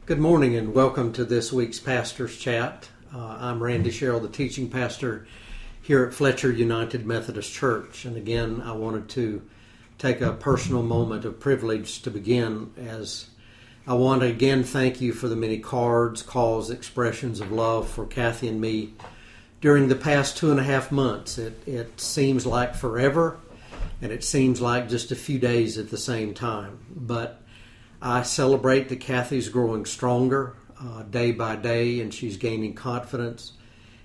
Good morning and welcome to this week's Pastor's Chat. I'm Randy Sherrill, the teaching pastor here at Fletcher United Methodist Church. And again, I wanted to take a personal moment of privilege to begin, as I want to again thank you for the many cards, calls, expressions of love for Kathy and me during the past 2.5 months. It seems like forever, and it seems like just a few days at the same time. But I celebrate that Kathy's growing stronger day by day, and she's gaining confidence.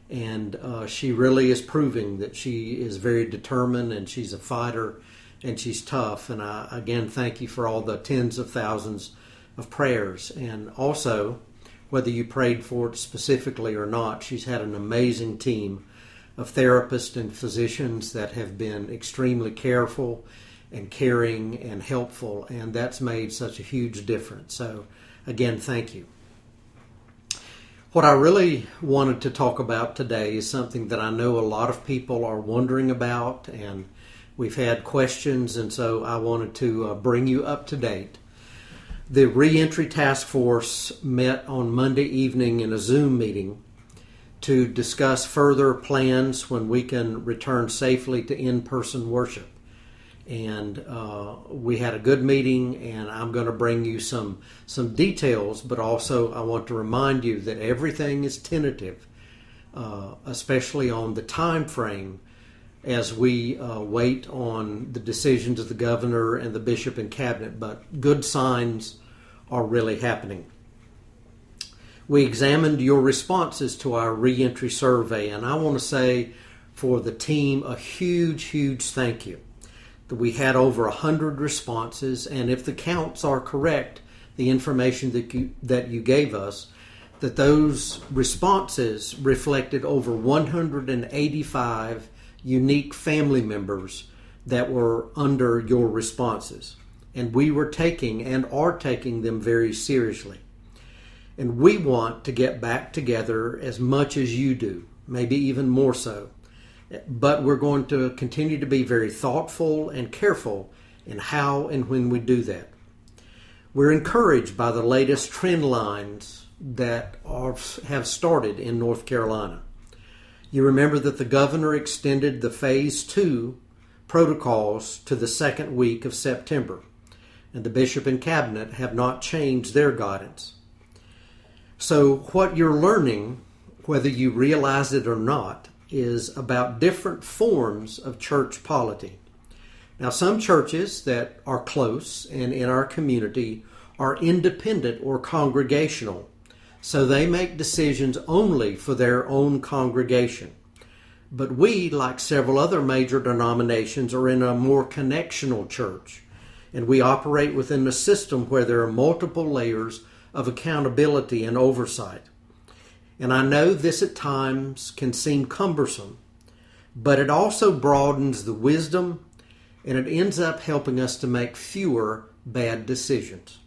And she really is proving that she is very determined, and she's a fighter, and she's tough. And I, again, thank you for all the tens of thousands of prayers. And also, whether you prayed for it specifically or not, she's had an amazing team of therapists and physicians that have been extremely careful and caring and helpful, and that's made such a huge difference. So again, thank you. What I really wanted to talk about today is something that I know a lot of people are wondering about, and we've had questions, and so I wanted to bring you up to date. The Reentry Task Force met on Monday evening in a Zoom meeting to discuss further plans when we can return safely to in-person worship. And we had a good meeting, and I'm going to bring you some details, but also I want to remind you that everything is tentative, especially on the time frame as we wait on the decisions of the governor and the bishop and cabinet, but good signs are really happening. We examined your responses to our reentry survey, and I want to say for the team a huge thank you. We had over 100 responses, and if the counts are correct, the information that you gave us, that those responses reflected over 185 unique family members that were under your responses. And we were taking and are taking them very seriously. And we want to get back together as much as you do, maybe even more so. But we're going to continue to be very thoughtful and careful in how and when we do that. We're encouraged by the latest trend lines that have started in North Carolina. You remember that the governor extended the Phase 2 protocols to the second week of September, and the bishop and cabinet have not changed their guidance. So what you're learning, whether you realize it or not, is about different forms of church polity. Now, some churches that are close and in our community are independent or congregational, so they make decisions only for their own congregation. But we, like several other major denominations, are in a more connectional church, and we operate within a system where there are multiple layers of accountability and oversight. And I know this at times can seem cumbersome, but it also broadens the wisdom, and it ends up helping us to make fewer bad decisions.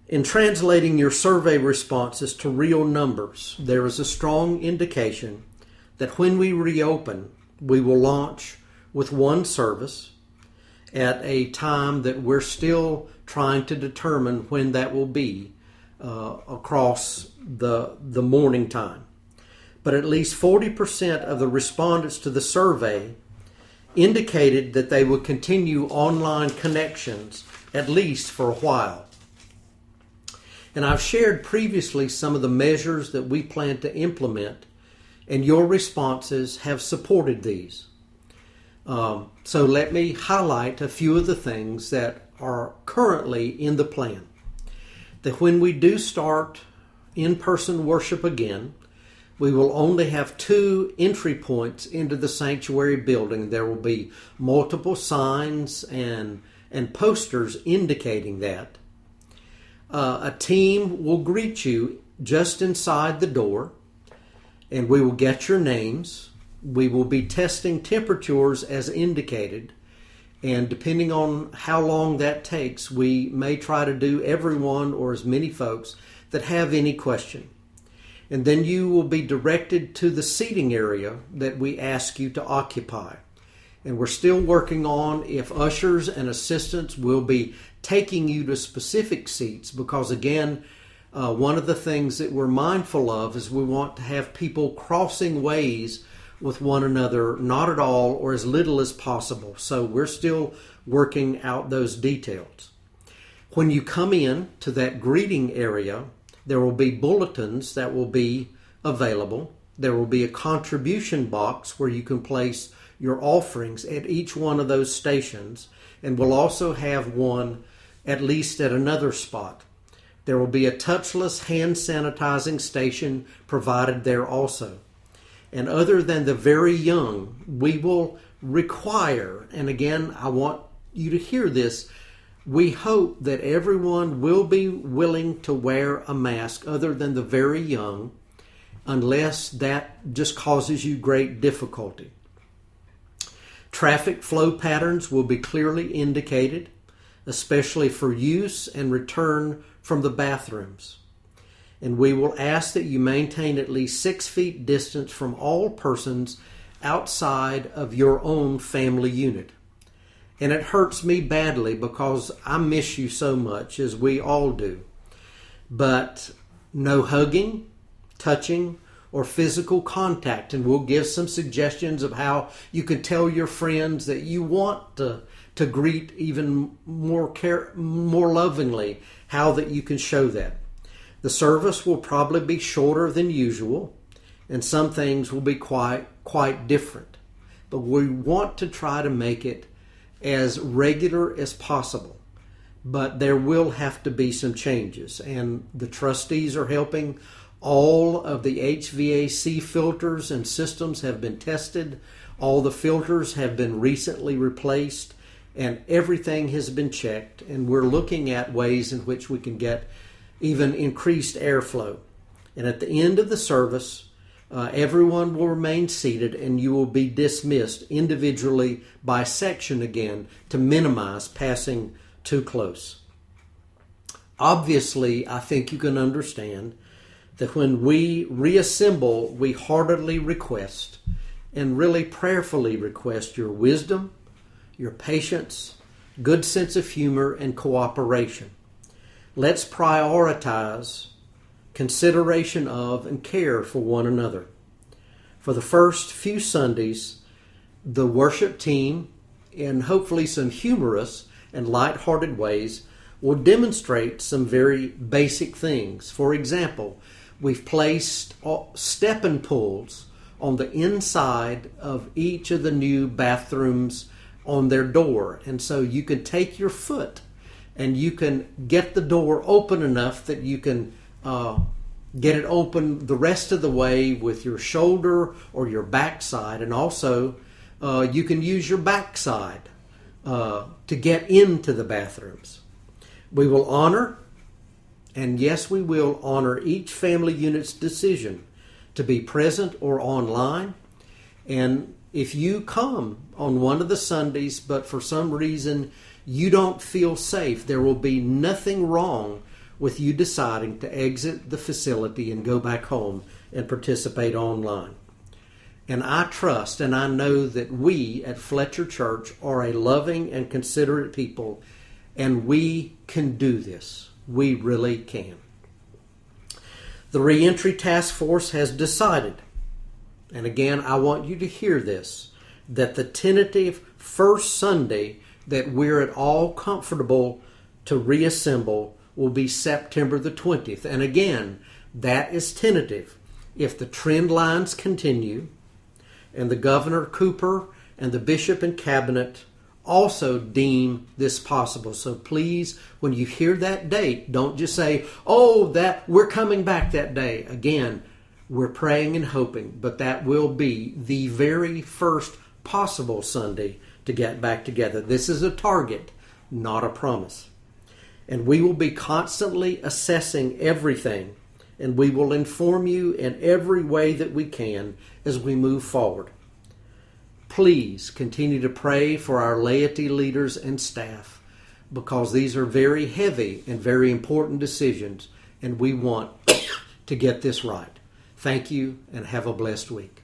In translating your survey responses to real numbers, there is a strong indication that when we reopen, we will launch with one service at a time that we're still trying to determine when that will be across the morning time. But at least 40% of the respondents to the survey indicated that they would continue online connections at least for a while. And I've shared previously some of the measures that we plan to implement, and your responses have supported these. So let me highlight a few of the things that are currently in the plan. That when we do start in-person worship again, we will only have 2 entry points into the sanctuary building. There will be multiple signs and posters indicating that. A team will greet you just inside the door, and we will get your names. We will be testing temperatures as indicated. And depending on how long that takes, we may try to do everyone or as many folks that have any question. And then you will be directed to the seating area that we ask you to occupy. And we're still working on if ushers and assistants will be taking you to specific seats, because again, one of the things that we're mindful of is we want to have people crossing ways with one another, not at all or as little as possible. So we're still working out those details. When you come in to that greeting area, there will be bulletins that will be available. There will be a contribution box where you can place your offerings at each one of those stations, and we'll also have one at least at another spot. There will be a touchless hand sanitizing station provided there also. And other than the very young, we will require, and again, I want you to hear this, we hope that everyone will be willing to wear a mask other than the very young, unless that just causes you great difficulty. Traffic flow patterns will be clearly indicated, especially for use and return from the bathrooms. And we will ask that you maintain at least 6 feet distance from all persons outside of your own family unit. And it hurts me badly because I miss you so much, as we all do. But no hugging, touching, or physical contact. And we'll give some suggestions of how you can tell your friends that you want to greet even more lovingly, how that you can show that. The service will probably be shorter than usual, and some things will be quite different. But we want to try to make it as regular as possible. But there will have to be some changes, and the trustees are helping. All of the HVAC filters and systems have been tested. All the filters have been recently replaced, and everything has been checked. And we're looking at ways in which we can get even increased airflow. And at the end of the service, everyone will remain seated, and you will be dismissed individually by section again to minimize passing too close. Obviously, I think you can understand that when we reassemble, we heartily request and really prayerfully request your wisdom, your patience, good sense of humor, and cooperation. Let's prioritize consideration of and care for one another. For the first few Sundays, the worship team, in hopefully some humorous and light-hearted ways, will demonstrate some very basic things. For example, we've placed step and pulls on the inside of each of the new bathrooms on their door. And so you can take your foot and you can get the door open enough that you can get it open the rest of the way with your shoulder or your backside. And also you can use your backside to get into the bathrooms. We will honor, and yes, we will honor each family unit's decision to be present or online. And if you come on one of the Sundays, but for some reason you don't feel safe, there will be nothing wrong with you deciding to exit the facility and go back home and participate online. And I trust and I know that we at Fletcher Church are a loving and considerate people, and we can do this. We really can. The Reentry Task Force has decided, and again, I want you to hear this, that the tentative first Sunday that we're at all comfortable to reassemble will be September the 20th. And again, that is tentative. If the trend lines continue, and the Governor Cooper and the Bishop and Cabinet also deem this possible. So please, when you hear that date, don't just say, oh, that we're coming back that day. Again, we're praying and hoping, but that will be the very first possible Sunday to get back together. This is a target, not a promise. And we will be constantly assessing everything, and we will inform you in every way that we can as we move forward. Please continue to pray for our laity leaders and staff, because these are very heavy and very important decisions, and we want to get this right. Thank you, and have a blessed week.